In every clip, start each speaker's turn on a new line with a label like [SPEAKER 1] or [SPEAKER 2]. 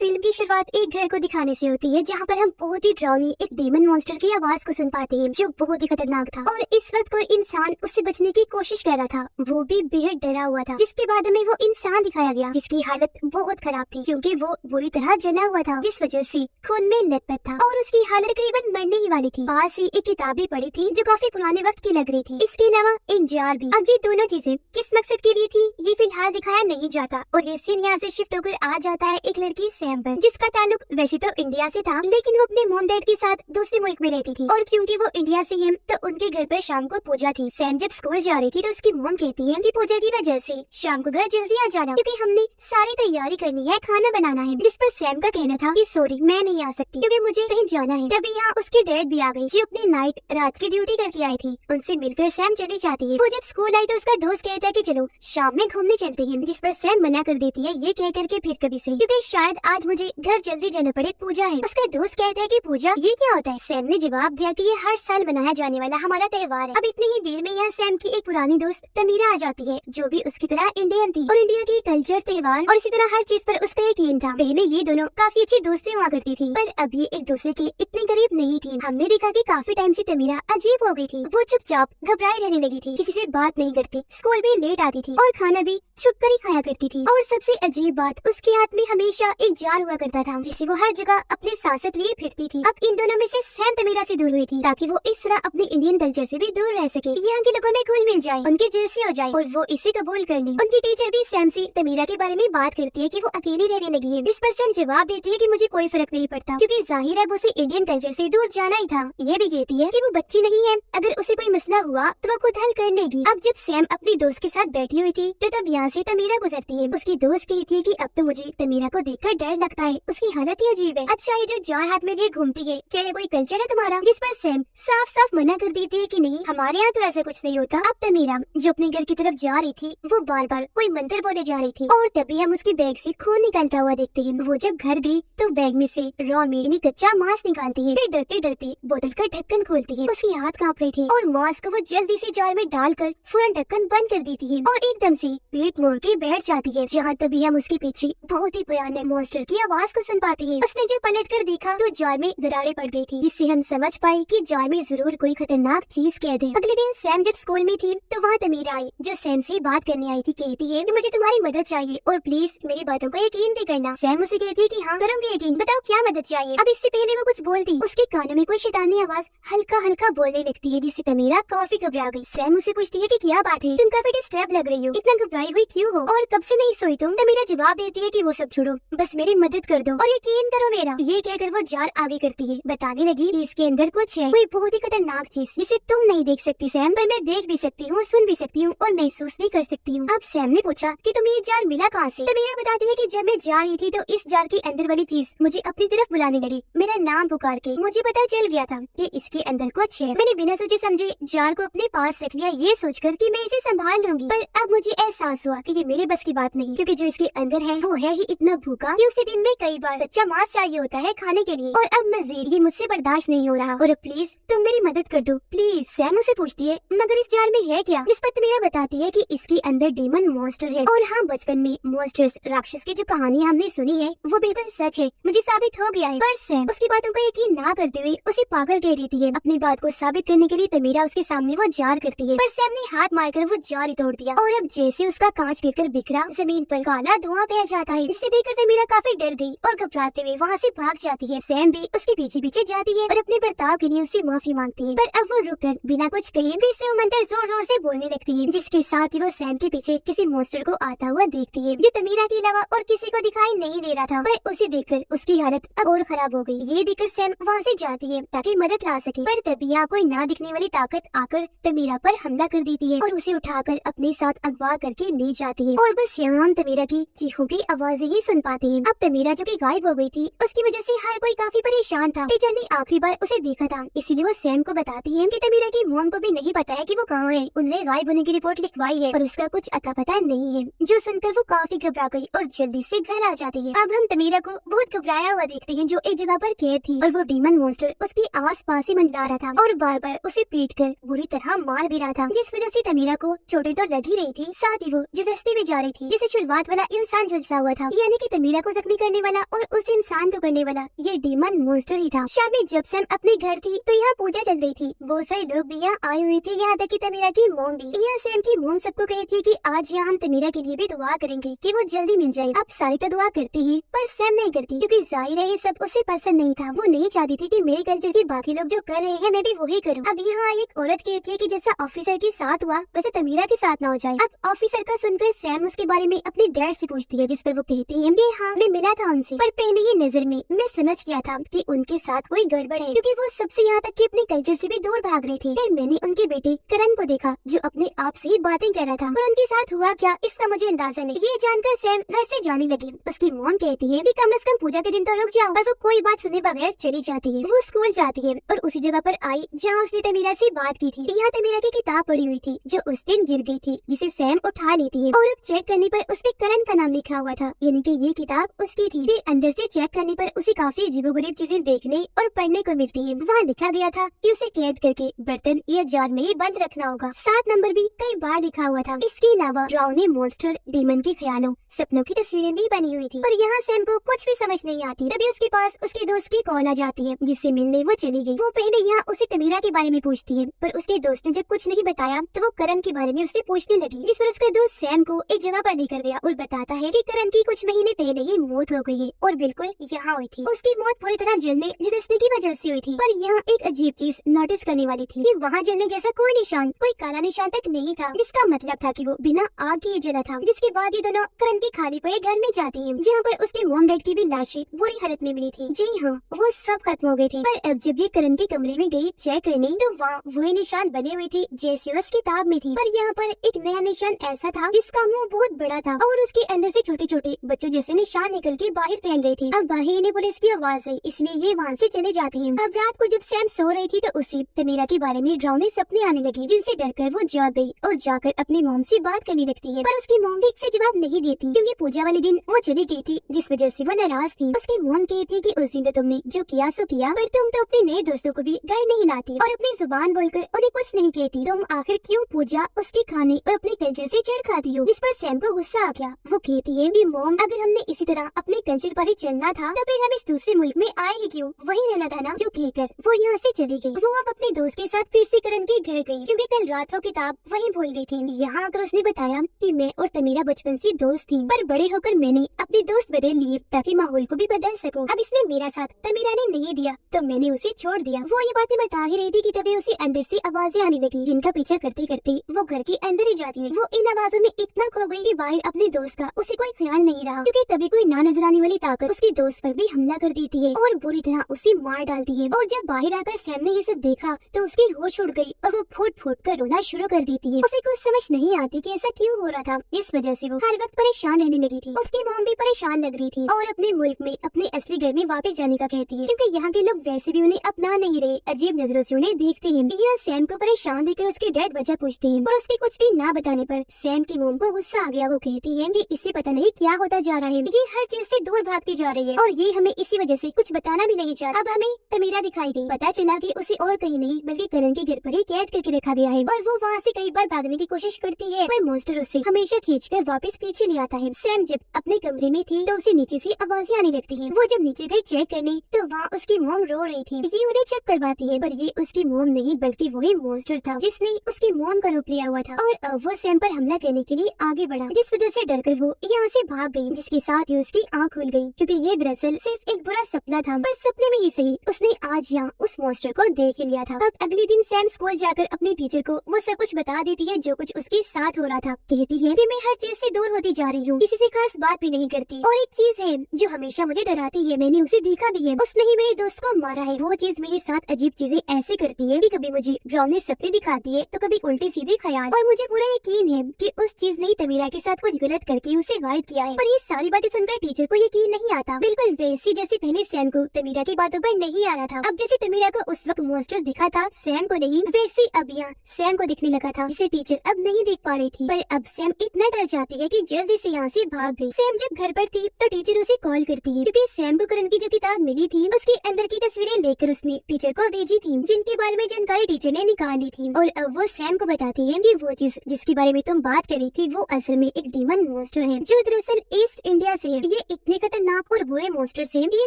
[SPEAKER 1] Film की शुरुआत एक घर को दिखाने से होती है जहाँ पर हम बहुत ही डरावनी एक डीमन मॉन्स्टर की आवाज को सुन पाते हैं जो बहुत ही खतरनाक था। और इस वक्त कोई इंसान उससे बचने की कोशिश कर रहा था, वो भी बेहद डरा हुआ था। जिसके बाद हमें वो इंसान दिखाया गया जिसकी हालत बहुत खराब थी क्योंकि वो बुरी तरह जला हुआ था, जिस वजह से खून में लथपथ था और उसकी हालत तकरीबन मरने ही वाली थी। पास ही एक किताब भी पड़ी थी जो काफी पुराने वक्त की लग रही थी। इसके अलावा एक जार भी। अब ये दोनों चीजें किस मकसद के लिए थी ये फिलहाल दिखाया नहीं जाता और ये सीन यहाँ से शिफ्ट होकर आ जाता है एक लड़की सैम पर, जिसका ताल्लुक वैसे तो इंडिया से था लेकिन वो अपने मॉम डैड के साथ दूसरे मुल्क में रहती थी। और क्योंकि वो इंडिया से है तो उनके घर पर शाम को पूजा थी। सैम जब स्कूल जा रही थी तो उसकी मॉम कहती है कि पूजा की वजह से शाम को घर जल्दी आ जाना क्योंकि हमने सारी तैयारी करनी है, खाना बनाना है। जिस पर सैम का कहना था कि सॉरी मैं नहीं आ सकती क्योंकि मुझे कहीं जाना है। तभी यहाँ उसके डैड भी आ गए जो अपनी नाइट रात की ड्यूटी करके आई थी। उनसे मिलकर सैम चली जाती है। वो जब स्कूल आई तो उसका दोस्त कहता है कि चलो शाम में घूमने चलते हैं, जिस पर सैम मना कर देती है ये कह करके फिर कभी से, क्योंकि शायद आज मुझे घर जल्दी जाना पड़े, पूजा है। उसका दोस्त कहता है कि पूजा ये क्या होता है। सैम ने जवाब दिया कि ये हर साल मनाया जाने वाला हमारा त्योहार है। अब इतनी ही देर में यहाँ सैम की एक पुरानी दोस्त तमीरा आ जाती है जो भी उसकी तरह इंडियन थी और इंडिया की कल्चर, त्योहार और इसी तरह हर चीज पर उसका यकीन था। पहले ये दोनों काफी अच्छी दोस्ती हुआ करती थी पर अब ये एक दूसरे के इतनी करीब नहीं थी। हमने देखा कि काफी टाइम से तमीरा अजीब हो गई थी। वो चुपचाप घबराई रहने लगी थी, किसी से बात नहीं करती, स्कूल भी लेट आती थी और खाना भी छुप कर ही खाया करती थी। और सबसे अजीब बात, उसके हाथ में हमेशा एक जार हुआ करता था जिसे वो हर जगह अपने सांसत लिए फिरती थी। अब इन दोनों में से सैम तमीरा से दूर हुई थी ताकि वो इस तरह अपने इंडियन कल्चर से भी दूर रह सके, यहाँ के लोगों में घुल मिल जाए, उनके जैसी हो जाए और वो इसे कबूल कर ली। उनकी टीचर भी सैम से तमीरा के बारे में बात करती है कि वो अकेली रहने लगी है। इस पर सैम जवाब देती है कि मुझे कोई फर्क नहीं पड़ता क्योंकि जाहिर है वो उसे इंडियन कल्चर से दूर जाना ही था। ये भी कहती है कि वो बच्ची नहीं है, अगर उसे कोई मसला हुआ तो वो खुद हल कर लेगी। अब जब सैम अपनी दोस्त के साथ बैठी हुई थी तो तब यहाँ से तमीरा गुजरती है। उसकी दोस्त कहती है कि अब तो मुझे तमीरा को देखकर डर लगता है, उसकी हालत ही अजीब है। अच्छा ये जो जार हाथ में लिए घूमती है क्या ये कोई कल्चर है तुम्हारा। जिस पर सैम साफ साफ मना कर देती है कि नहीं हमारे यहाँ तो ऐसा कुछ नहीं होता। अब तमीरा जो अपने घर की तरफ जा रही थी वो बार बार कोई मंत्र बोले जा रही थी और तभी हम उसके बैग से खून निकलता हुआ देखते हैं। वो जब घर गई तो बैग में से रॉ मीट यानी कच्चा मांस निकालती है, फिर डरते डरते बोतल का ढक्कन खोलती है। उसके हाथ कांप रहे थे और मांस को वो जल्दी से जार में डालकर फौरन ढक्कन बंद कर देती है और एकदम से पेट मोड़ के बैठ जाती है। जहाँ तभी हम उसके पीछे बहुत ही भयानक मॉन्स्टर की आवाज को सुन पाते हैं। उसने जब पलट कर देखा तो जार में दरारें पड़ गई थी जिससे हम समझ पाए कि जार में जरूर कोई खतरनाक चीज कैद है। अगले दिन सैम जब स्कूल में थी तो वहाँ तमीरा आई जो सैम से बात करने आई थी। कहती है कि मुझे तुम्हारी मदद चाहिए और प्लीज मेरी बातों को यकीन भी करना। सैम उसे कहती है कि हाँ करूंगी यकीन, बताओ क्या मदद चाहिए। अब इससे पहले वो कुछ बोलती उसके कानों में कोई शैतानी आवाज हल्का हल्का बोलने लगती है जिससे तमीरा काफी घबरा गई। सैम उसे पूछती है कि क्या बात है, तुम काफी डिस्टर्ब लग रही हो, इतना घबराई हुई क्यों हो और कब से नहीं सोई तुम। तमीरा जवाब देती है कि वो सब छोड़ो, बस मेरी मदद कर दो और यकीन करो मेरा। ये कहकर वो जार आगे करती है, बताने लगी कि इसके अंदर कुछ है, कोई बहुत ही खतरनाक चीज जिसे तुम नहीं देख सकती सैम, पर मैं देख भी सकती हूँ, सुन भी सकती हूँ और महसूस भी कर सकती हूँ। अब सैम ने पूछा कि तुम्हें ये जार मिला कहाँ से। तमीरा बताती है कि जब मैं जा रही थी तो इस जार के अंदर वाली चीज मुझे अपनी तरफ बुलाने लगी, मेरा नाम पुकार के। मुझे पता चल गया था कि इसके अंदर कुछ है। मैंने बिना सोचे समझे जार को अपने पास रख लिया ये सोचकर कि मैं इसे संभाल लूंगी, पर अब मुझे एहसास हुआ कि ये मेरे बस की बात नहीं, क्योंकि जो इसके अंदर है वो है ही इतना भूखा कि उसे दिन में कई बार कच्चा मांस चाहिए होता है खाने के लिए और अब मजीद ये मुझसे बर्दाश्त नहीं हो रहा और प्लीज तुम मेरी मदद कर दो प्लीज। सैम उसे पूछती है मगर इस जार में है क्या, जिस पर तमीरा बताती है कि इसके अंदर डीमन मॉन्स्टर है। और हाँ बचपन में मॉन्स्टर्स राक्षस की जो कहानी हमने सुनी है वो बिल्कुल सच है, मुझे साबित हो गया है। पर सैम उसकी बातों को यकीन ना करते हुए उसे पागल कह देती है। अपनी बात को साबित करने के लिए तमीरा उसके सामने वो जार करती है पर सैम ने हाथ मारकर वो जार ही तोड़ दिया और अब जैसे उसका कांच गिरकर बिखरा जमीन पर काला धुआं फैल जाता है। जिसे देखकर तमीरा काफी डर गई और घबराते हुए वहाँ से भाग जाती है। सैम भी उसके पीछे पीछे जाती है और अपने बर्ताव के लिए उससे माफी मांगती है, पर अब वो रुककर बिना कुछ कहे फिर से वो मंत्र जोर जोर से बोलने लगती है, जिसके साथ ही वो सैम के पीछे किसी मॉन्स्टर को आता हुआ देखती है जो तमीरा के अलावा और किसी को दिखाई नहीं दे रहा था। पर उसे देखकर उसकी हालत अब और खराब हो गई। ये देखकर सैम वहाँ से जाती है ताकि मदद ला सके, पर तभी यहाँ कोई ना दिखने वाली ताकत आकर तमीरा पर हमला कर देती है और उसे उठाकर अपने साथ अगवा करके ले जाती है। और बस यहाँ हम तमीरा की चीखों की आवाजें ही सुन पाते हैं। अब तमीरा जो कि गायब हो गई थी उसकी वजह से हर कोई काफी परेशान था। टीचर ने आखिरी बार उसे देखा था इसीलिए वो सैम को बताती है कि तमीरा की मॉम को भी नहीं पता है कि वो कहाँ है, उन्होंने गायब होने की रिपोर्ट लिखवाई है पर उसका कुछ अता पता नहीं है। जो सुनकर वो काफी घबरा गई और जल्दी से घर आ जाती है। अब हम तमीरा को बहुत घबराया हुआ देखते हैं जो एक जगह पर कैद थी और वो डीमन मॉन्स्टर उसके आस पास ही मंडरा रहा था और बार बार उसे पीट कर बुरी तरह मार भी रहा था, जिस वजह से तमीरा को चोटें तो लग ही रही थी, साथ ही वो जो रास्ते में जा रही थी जिसे शुरुआत वाला इंसान झुलसा हुआ था, यानी कि तमीरा को जख्मी करने करने वाला और उस इंसान को करने वाला ये डीमन मॉन्स्टर ही था। शाम में जब सैम अपने घर थी तो यहाँ पूजा चल रही थी। बहुत सारे लोग भी यहाँ आए हुए थे, यहाँ तक कि तमीरा की मोम भी। यहाँ सैम की मोम सबको कही थी कि आज यहाँ हम तमीरा के लिए भी दुआ करेंगे कि वो जल्दी मिल जाए। अब सारी तो दुआ करती है पर सैम नहीं करती, क्योंकि जाहिर है ये सब उसे पसंद नहीं था। वो नहीं चाहती थी कि मेरे कल्चर के बाकी लोग जो कर रहे हैं मैं भी वही करूँ। अब यहाँ एक औरत कहती है कि जैसा ऑफिसर के साथ हुआ वैसे तमीरा के साथ ना हो जाए। अब ऑफिसर का सुनकर सैम उसके बारे में अपने डैड से पूछती है, जिस पर वो कहती है कि हाँ मैं मिला था उनसे, पर पहले ही नजर में मैं समझ गया था कि उनके साथ कोई गड़बड़ है, क्योंकि वो सबसे यहाँ तक कि अपने कल्चर से भी दूर भाग रही थी। फिर मैंने उनके बेटे करण को देखा जो अपने आप से ही बातें कर रहा था, और उनके साथ हुआ क्या इसका मुझे अंदाजा नहीं। ये जानकर सैम घर से जाने लगी। उसकी मॉम कहती है कि कम से कम पूजा के दिन तो रुक जाओ, पर वो कोई बात सुने बगैर चली जाती है। वो स्कूल जाती है और उसी जगह पर आई जहाँ उसने तमीरा से बात की थी। यहाँ तमीरा की किताब पड़ी हुई थी जो उस दिन गिर गई थी, जिसे सैम उठा लेती है और अब चेक करने पर उसपे करण का नाम लिखा हुआ था, यानी कि ये किताब उसकी थी। फिर अंदर से चेक करने पर उसे काफी अजीबोगरीब चीजें देखने और पढ़ने को मिलती है। वहाँ लिखा गया था कि उसे कैद करके बर्तन या जार में ही बंद रखना होगा। 7 नंबर भी कई बार लिखा हुआ था। इसके अलावा डरावने मॉन्स्टर, डीमन के ख्यालों, सपनों की तस्वीरें भी बनी हुई थी। पर यहाँ सैम को कुछ भी समझ नहीं आती। तभी उसके पास उसके दोस्त की कॉल आ जाती है, जिससे मिलने वो चली गई। वो पहले यहाँ उसे तमीरा के बारे में पूछती है, पर उसके दोस्त ने जब कुछ नहीं बताया तो वो करण के बारे में उससे पूछने लगी, जिस पर उसका दोस्त सैम को एक जगह पर लेकर गया और बताता है कि करण की कुछ महीने पहले ही मौत हो गई है और बिल्कुल यहाँ हुई थी। उसकी मौत पूरी तरह जलने झुलसने की वजह से हुई थी। पर यहाँ एक अजीब चीज नोटिस करने वाली थी कि वहाँ जलने जैसा कोई निशान, कोई काला निशान तक नहीं था, जिसका मतलब था कि वो बिना आग के जला था। जिसके बाद ये दोनों करण के खाली पड़े घर में जाती है, जहाँ पर उसके मॉम डैड की भी लाशें बुरी हालत में मिली थी। जी हाँ, वो सब खत्म हो गए थे। पर अब जब ये करण के कमरे में गई चेक करने तो वहाँ वही निशान बने हुए थे जैसे उस किताब में थी। पर यहाँ पर एक नया निशान ऐसा था जिसका मुंह बहुत बड़ा था और उसके अंदर से छोटे छोटे बच्चों जैसे निशान निकल के बाहर फैल रहे थे। अब बाहर इन्हें पुलिस की आवाज आई, इसलिए ये वहाँ से चले जाते हैं। अब रात को जब सैम सो रही थी तो उसे तमीरा के बारे में डरावने सपने आने लगे, जिनसे डरकर वो जाग गई और जाकर अपनी मॉम से बात करने लगती है। पर उसकी मॉम ठीक से जवाब नहीं देती, क्योंकि पूजा वाले दिन वो चली गई थी, जिस वजह से वो नाराज थी। उसकी मॉम कहती कि उस दिन तो तुमने जो किया सो किया, पर तुम तो अपने नए दोस्तों को भी घर नहीं लाती और अपनी जुबान बोलकर उन्हें कुछ नहीं कहती। तुम आखिर क्यों पूजा, उसके खाने और अपने कल्चर से चिढ़ खाती हो? जिस पर सैम को गुस्सा आ गया। वो कहती है कि मॉम, अगर हमने इसी तरह अपने कल्चर पर ही चलना था तो फिर हम इस दूसरे मुल्क में आए ही क्यों? वही रहना था ना। जो कहकर वो यहाँ से चली गई। वो अब अपने दोस्त के साथ फिर से करण के घर गई, क्योंकि कल रात वो किताब वहीं भूल गई थी। यहाँ आकर उसने बताया कि मैं और तमीरा बचपन से दोस्त थी, पर बड़े होकर मैंने अपने दोस्त बदल लिए ताकि माहौल को भी बदल सकूं। अब इसने मेरा साथ तमीरा ने नहीं दिया तो मैंने उसे छोड़ दिया। वो ये बातें बता ही रही थी कि तभी उसे अंदर से आवाजें आने लगी, जिनका पीछा करते करते वो घर के अंदर ही जाती है। वो इन आवाजों में इतना खो गई कि बाहर अपने दोस्त का उसे कोई ख्याल नहीं रहा, क्योंकि तभी कोई ना नजर आने वाली ताकत उसके दोस्त पर भी हमला कर देती है और बुरी तरह उसे मार डालती है। और जब बाहर आकर सैम ने ये सब देखा तो उसकी होश उड़ गई और वो फूट फूट कर रोना शुरू कर देती है। उसे कुछ समझ नहीं आती कि ऐसा क्यों हो रहा था। इस वजह से वो हर वक्त परेशान रहने लगी थी। उसकी मॉम भी परेशान लग रही थी और अपने मुल्क में अपने असली घर में वापस जाने का कहती है, क्योंकि यहाँ के लोग वैसे भी उन्हें अपना नहीं रहे, अजीब नजरों से उन्हें देखते हैं। यह सैम को परेशान देखकर उसके डैड वजह पूछते हैं, और उसके कुछ भी ना बताने पर सैम की मॉम को गुस्सा आ गया। वो कहती है कि इससे पता नहीं क्या होता जा रहा है, ये हर चीज से दूर भागती जा रही है और ये हमें इसी वजह से कुछ बताना भी नहीं चाहता। अब हमें तमीरा दिखाई दी, पता चला कि उसे और कहीं नहीं बल्कि करण के घर पर ही कैद करके रखा गया है और वो वहाँ से कई बार भागने की कोशिश करती है, पर मॉन्स्टर उसे हमेशा खींचकर वापस पीछे ले आता है। सैम जब अपने कमरे में थी तो उसे नीचे से आवाजें आने लगती है। वो जब नीचे गई चेक करने तो वहाँ उसकी मॉम रो रही थी। ये उन्हें चेक करवाती है, पर ये उसकी मॉम नहीं बल्कि वही मॉन्स्टर था जिसने उसकी मॉम का रूप लिया हुआ था और वो सैम पर हमला करने के लिए आगे बढ़ा, जिस वजह से डरकर वो यहाँ से भाग गई, जिसके साथ ही उसकी आँख खुल गई, क्योंकि ये दरअसल सिर्फ एक बुरा सपना था। पर सपने में ही सही उसने आज यहाँ उस मॉन्स्टर को देख ही लिया था। अब अगले दिन सैम स्कूल जाकर अपने टीचर को वो सब कुछ बता देती है जो कुछ उसके साथ हो रहा था। कहती है कि मैं हर चीज से दूर होती जा रही हूँ, किसी से खास बात भी नहीं करती, और एक चीज है जो हमेशा मुझे डराती है, मैंने उसे देखा भी है, उसने ही मेरे दोस्त को मारा है। वो चीज मेरे साथ अजीब चीजें ऐसे करती है कि कभी मुझे डरावने सपने दिखाती है तो कभी उल्टे सीधे ख्याल, और मुझे पूरा यकीन है कि उस चीज ने तमीरा के साथ कुछ गलत करके उसे गायब किया है। पर ये सारी बातें सुनकर टीचर को यकीन नहीं आता, बिल्कुल वैसी जैसे पहले सैम को तमीरा की बातों पर नहीं आ रहा था। अब जैसे तमीरा को उस वक्त मॉन्स्टर दिखा था सैम को नहीं, वैसे अब यहाँ सैम को दिखने लगा था, जिसे टीचर अब नहीं देख पा रही थी। पर अब सैम इतना डर जाती है कि जल्दी से यहाँ से भाग गई। सैम जब घर पर थी तो टीचर उसे कॉल करती है, क्योंकि सैम को करण की जो किताब मिली थी उसके अंदर की तस्वीरें लेकर उसने टीचर को भेजी थी, जिनके बारे में जानकारी टीचर ने निकाल ली थी। और अब वो सैम को बताती है कि वो चीज जिसके बारे में तुम बात कर रही थी वो असल में एक डीमन मॉन्स्टर है, जो दरअसल ईस्ट इंडिया से है। ये इतने खतरनाक और बुरे मॉन्स्टर्स हैं कि ये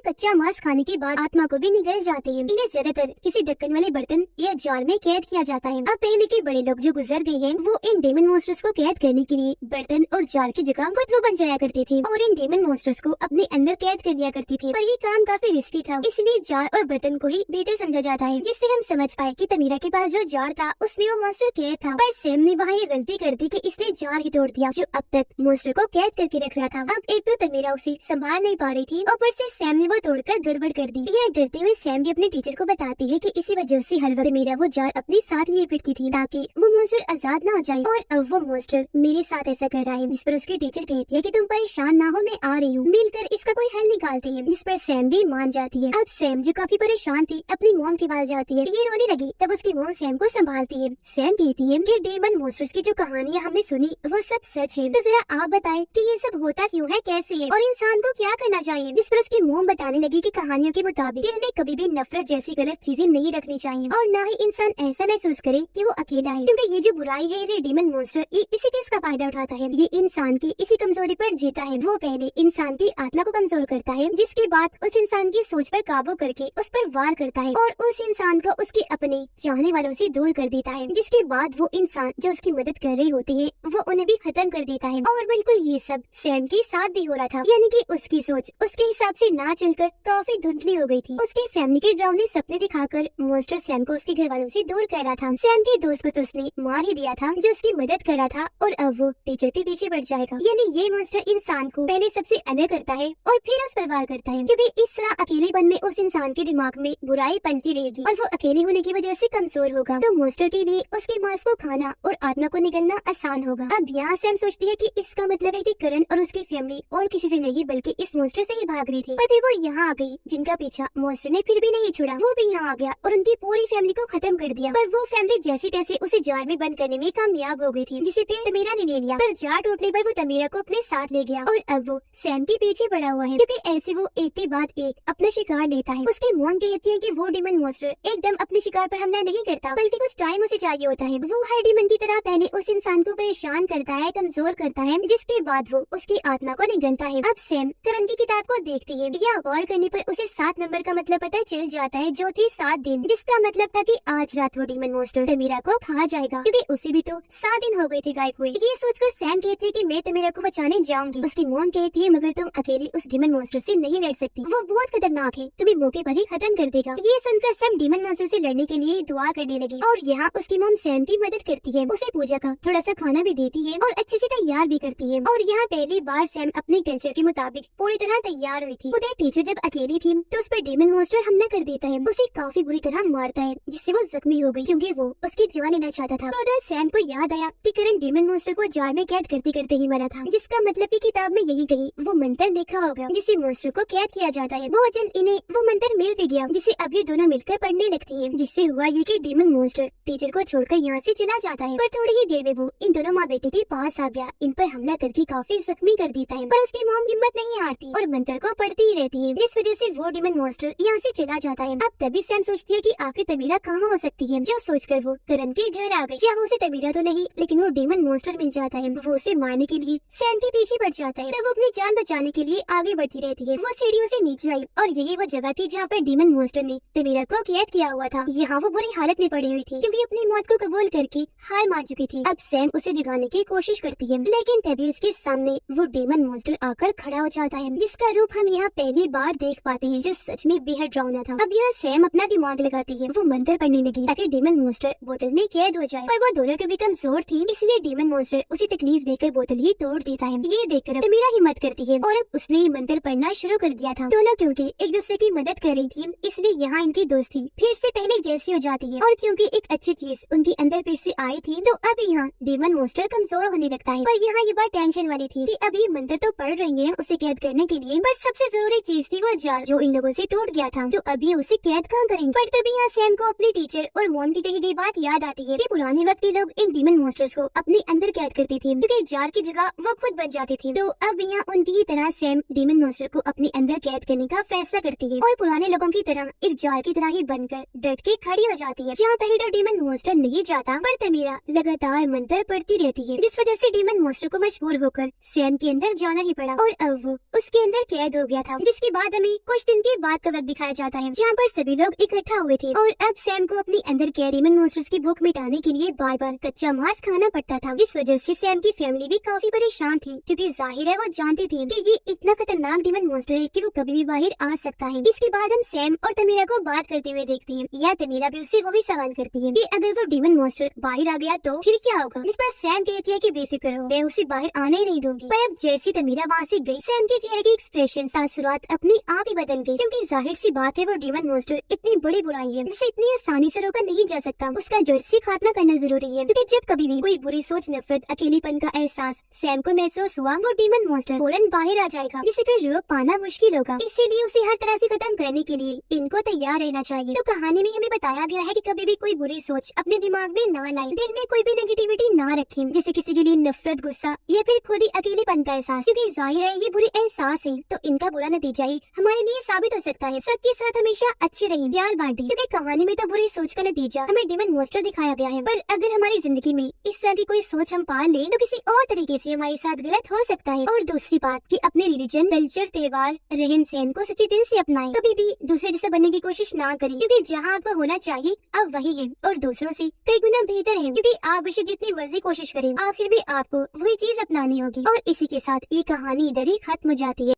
[SPEAKER 1] कच्चा मांस खाने के बाद आत्मा को भी निगल जाते हैं। इन्हें ज्यादातर किसी ढक्कन वाले बर्तन या जार में कैद किया जाता है। अब पहले के बड़े लोग जो गुजर गए हैं वो इन डेमन मॉन्स्टर्स को कैद करने के लिए बर्तन और जार की जगह खुद वो बन जाया करते थे और इन डेमन मॉन्स्टर्स को अपने अंदर कैद कर लिया करते थे। पर ये काम काफी रिस्की था, इसलिए जार और बर्तन को ही बेहतर समझा जाता है, जिससे हम समझ पाए कि तमीरा के पास जो जार था उसमें वो मॉन्स्टर कैद था। पर सैम ने वहाँ ये गलती कर दी कि इसने जार ही तोड़ दिया जो अब तक मॉन्स्टर को कैद करके रख रहा था। अब एक तो तमीरा उसे संभाल नहीं पा रही थी, ऊपर से सैम ने वो तोड़कर गड़बड़ कर दी। यह डरते हुए सैम भी अपने टीचर को बताती है कि इसी वजह से हर वक्त तमीरा वो जार अपने साथ लिए फिरती थी ताकि वो मॉन्स्टर आजाद ना हो जाए। और अब वो मॉन्स्टर मेरे साथ ऐसा कर रहा है, जिस पर उसकी टीचर कहती है कि तुम परेशान ना हो, मैं आ रही हूँ, मिलकर इसका कोई हल निकालते हैं। जिस पर सैम भी मान जाती है। अब सैम जो काफी परेशान थी अपनी मॉम के पास जाती है। ये रोने लगी, तब उसकी मॉम सैम को संभालती है। सैम कहती है कि डेमन मॉन्स्टर्स की जो कहानियाँ हमने सुनी वो सब सच है, तो जरा आप बताएं कि ये सब होता क्यों है, कैसे है और इंसान को क्या करना चाहिए। जिस पर उसकी मोम बताने लगी कि कहानियों के मुताबिक दिल में कभी भी नफरत जैसी गलत चीजें नहीं रखनी चाहिए और न ही इंसान ऐसा महसूस करे कि वो अकेला है, क्योंकि ये जो बुराई है, ये डेमन मॉन्स्टर ये इसी चीज का फायदा उठाता है। ये इंसान की इसी कमजोरी पर जीता है। वो पहले इंसान की आत्मा को कमजोर करता है, जिसके बाद उस इंसान की सोच पर काबू करके उस पर वार करता है और उस इंसान को उसके अपने चाहने वालों से दूर कर देता है, जिसके बाद वो इंसान जो उसकी मदद कर रही होती है वो उन्हें भी खत्म कर देता है। और बिल्कुल ये सब सैम के साथ भी हो रहा था, यानी कि उसकी सोच उसके हिसाब से ना चलकर काफी धुंधली हो गई थी। उसके फैमिली के डरावने सपने दिखाकर मॉन्स्टर सैम को उसके घर वालों से दूर कर रहा था। सैम के दोस्त को तो उसने मार ही दिया था जो उसकी मदद कर रहा था और अब वो टीचर के पीछे बढ़ जाएगा। यानी ये मॉन्स्टर इंसान को पहले सबसे अलग करता है और फिर उस पर वार करता है, क्योंकि इस तरह अकेलेपन में उस इंसान के दिमाग में बुराई पनती रहेगी और वो अकेले होने की वजह से कमजोर होगा। तो मॉन्स्टर के लिए उसके मांस को खाना और आत्मा को निगलना आसान होगा। अब यहाँ सैम सोचती है कि इसका मतलब है कि करण और उसकी फैमिली और किसी से नहीं बल्कि इस मॉन्स्टर से ही भाग रही थी। पर फिर वो यहाँ आ गई, जिनका पीछा मॉन्स्टर ने फिर भी नहीं छोड़ा। वो भी यहाँ आ गया और उनकी पूरी फैमिली को खत्म कर दिया। पर वो फैमिली जैसे तैसे उसे जार में बंद करने में कामयाब हो गई थी, जिसे फिर तमीरा ने ले लिया। पर जार टूटने पर वो तमीरा को अपने साथ ले गया और अब वो सैम के पीछे पड़ा हुआ है, क्योंकि ऐसे वो एक के बाद एक अपना शिकार लेता है। उसकी मॉम कहती है कि वो डेमन मॉन्स्टर एकदम अपने शिकार पर हमला नहीं करता, बल्कि कुछ टाइम उसे चाहिए होता है। वो हर डेमन की तरह पहले उस इंसान को परेशान करता है, कमजोर करता है, जिसके बाद वो उसकी आत्मा को निगलता है। अब सैम करण की किताब को देखती है। या गौर करने पर उसे 7 नंबर का मतलब पता चल जाता है, जो थी 7 दिन, जिसका मतलब था कि आज रात वो डेमन मॉन्स्टर तमीरा को खा जाएगा, क्योंकि उसे भी तो 7 दिन हो गए थे गायब हुए। ये सोचकर सैम कहती है कि मैं तमीरा को बचाने जाऊंगी। उसकी मॉम कहती है मगर तुम अकेले उस डेमन मॉन्स्टर से नहीं लड़ सकती, वो बहुत खतरनाक है, तुम्हें मौके पर ही खत्म कर देगा। ये सुनकर सैम डेमन मॉन्स्टर से लड़ने के लिए दुआ करने लगी और यहाँ उसकी मॉम सैम की मदद करती है, उसे पूजा का थोड़ा सा खाना भी देती है और अच्छे से तैयार भी करती है। और यहाँ पहली बार सैम अपने कल्चर के मुताबिक पूरी तरह तैयार हुई थी। उधर टीचर जब अकेली थी तो उस पर डेमन मॉन्स्टर हमला कर देता है, उसे काफी बुरी तरह मारता है, जिससे वो जख्मी हो गई, क्योंकि वो उसकी जान लेना चाहता था। और उधर सैम को याद आया कि करण डेमन मॉन्स्टर को जार में कैद करते करते ही मरा था, जिसका मतलब की किताब में यही कहीं वो मंत्र लिखा होगा जिससे मॉन्स्टर को कैद किया जाता है। वो जल्द इन्हें वो मंत्र मिल भी गया, जिसे अब ये दोनों मिलकर पढ़ने लगती है, जिससे हुआ ये कि डेमन मॉन्स्टर टीचर को छोड़कर यहाँ से चला जाता है। पर थोड़ी ही देर में वो इन दोनों माँ बेटे के पास आ गया, इन पर हमला करके काफी जख्मी कर देता है। पर उसकी मॉम हिम्मत नहीं हारती और मंत्र को पढ़ती ही रहती है, जिस वजह से वो डेमन मॉन्स्टर यहाँ से चला जाता है। अब तभी सैम सोचती है कि आखिर तमीरा कहाँ हो सकती है, जो सोचकर वो करण के घर आ गई, जहाँ उसे तमीरा तो नहीं लेकिन वो डेमन मॉन्स्टर मिल जाता है। वो उसे मारने के लिए सैम के पीछे बढ़ जाता है, तब वो अपनी जान बचाने के लिए आगे बढ़ती रहती है। वो सीढ़ियों से नीचे आई और यही वो जगह थी जहाँ पर डेमन मॉन्स्टर ने तमीरा को कैद किया हुआ था। यहाँ वो बुरी हालत में पड़ी हुई थी, क्योंकि अपनी मौत को कबूल करके हार मान चुकी थी। अब सैम उसे जगाने की कोशिश करती है, लेकिन तभी उसके सामने वो डेमन मॉन्स्टर आकर खड़ा हो जाता है, जिसका रूप हम यहाँ पहली बार देख पाते हैं, जो सच में बेहद डरावना था। अब यहाँ सैम अपना दिमाग लगाती है, वो मंत्र पढ़ने लगी ताकि डेमन मॉन्स्टर बोतल में कैद हो जाए। पर वो दोनों के भी कमजोर थी, इसलिए डेमन मॉन्स्टर उसे तकलीफ देकर बोतल ही तोड़ देता है। ये देखकर तमीरा हिम्मत करती है और अब उसने ये मंत्र पढ़ना शुरू कर दिया था। दोनों क्योंकि एक दूसरे की मदद कर रही थी, इसलिए यहाँ इनकी दोस्ती फिर से पहले जैसी हो जाती है। और क्योंकि एक अच्छी चीज उनके अंदर फिर से आई थी, तो अब यहाँ डेमन मॉन्स्टर कमजोर होने लगता है। पर यहाँ ये बात टेंशन वाली थी कि अब ये मंत्र तो पढ़ रही है उसे कैद करने के लिए, पर सबसे जरूरी चीज थी वो जार जो इन लोगों से टूट गया था, तो अभी उसे कैद कहाँ करेंगे। पर तभी यहाँ सैम को अपने टीचर और मॉम की कही गई बात याद आती है कि पुराने वक्त के लोग इन डेमन मॉन्स्टर्स को अपने अंदर कैद करते थे, क्योंकि जार की जगह वो खुद बच जाते थे। तो अब यहाँ उनकी ही तरह सैम डेमन मॉन्स्टर को अपने अंदर कैद करने का फैसला करती है और पुराने लोगों की तरह एक जार की तरह ही बनकर डट के खड़ी हो जाती है। जहाँ पहले तो डेमन मॉन्स्टर नहीं जाता, पर तमीरा लगातार मंत्र पढ़ती रहती है, जिस वजह से डेमन मॉन्स्टर को मजबूर होकर सैम के अंदर जाना ही पड़ा। और अब वो उसके अंदर कैद हो गया था। जिसके बाद हमें कुछ दिन के बाद का वक्त दिखाया जाता है जहाँ पर सभी लोग इकट्ठा हुए थे और अब सैम को अपने अंदर कैद डीमन मॉन्स्टर्स की भूख मिटाने के लिए बार बार कच्चा मांस खाना पड़ता था, जिस वजह से सैम की फैमिली भी काफी परेशान थी, क्योंकि जाहिर है वो जानती थी कि ये इतना खतरनाक डीमन मॉन्स्टर है कि वो कभी भी बाहर आ सकता है। इसके बाद हम सैम और तमीरा को बात करते हुए देखते हैं, या तमीरा भी उससे वो भी सवाल करती है कि अगर वो डीमन मॉन्स्टर बाहर आ गया तो फिर क्या होगा। जिस पर सैम कहती है कि बेफिक्र हो, मैं उसे बाहर आने ही नहीं दूंगी। पर अब जैसी तमीरा वहाँ से गई, सैम के चेहरे की एक्सप्रेशन सासुरात अपने आप ही बदल गई, क्योंकि जाहिर सी बात है वो डीमन मॉन्स्टर इतनी बड़ी बुराई है जिसे इतनी आसानी से रोका नहीं जा सकता। उसका जड़ से खात्मा करना जरूरी है, क्योंकि जब कभी भी कोई बुरी सोच, नफरत, अकेलेपन का एहसास सैम को महसूस हुआ, वो डीमन मॉन्स्टर फौरन बाहर आ जाएगा, जिसे फिर रोक पाना मुश्किल होगा। इसीलिए उसे हर तरह से खत्म करने के लिए इनको तैयार रहना चाहिए। तो कहानी में हमें बताया गया है कि कभी भी कोई बुरी सोच अपने दिमाग में ना लाए, दिल में कोई भी नेगेटिविटी ना रखें, जैसे किसी के लिए नफरत, गुस्सा या फिर खुद ही अकेलेपन का एहसास, क्योंकि जाहिर है ये बुरे एहसास है तो इनका बुरा नतीजा ही हमारे लिए साबित हो सकता है। सबके साथ हमेशा अच्छे रहें, प्यार बांटें, क्योंकि कहानी में तो बुरी सोच का नतीजा हमें डीमन मॉन्स्टर दिखाया गया है, पर अगर हमारी जिंदगी में इस तरह की कोई सोच हम पाल लें तो किसी और तरीके से हमारे साथ गलत हो सकता है। और दूसरी बात कि अपने रिलीजन, कल्चर, त्योहार, रहन सहन को सच्चे दिल से अपनाएं, कभी भी दूसरे जैसा बनने की कोशिश ना करें, क्योंकि जहाँ आपको होना चाहिए अब वही है और दूसरों से कई गुना बेहतर है, क्योंकि आप बेशक जितनी मर्जी कोशिश करें आखिर में आपको वही चीज अपनानी होगी। और इसी के साथ ये कहानी इधर ही खत्म हो जाती है।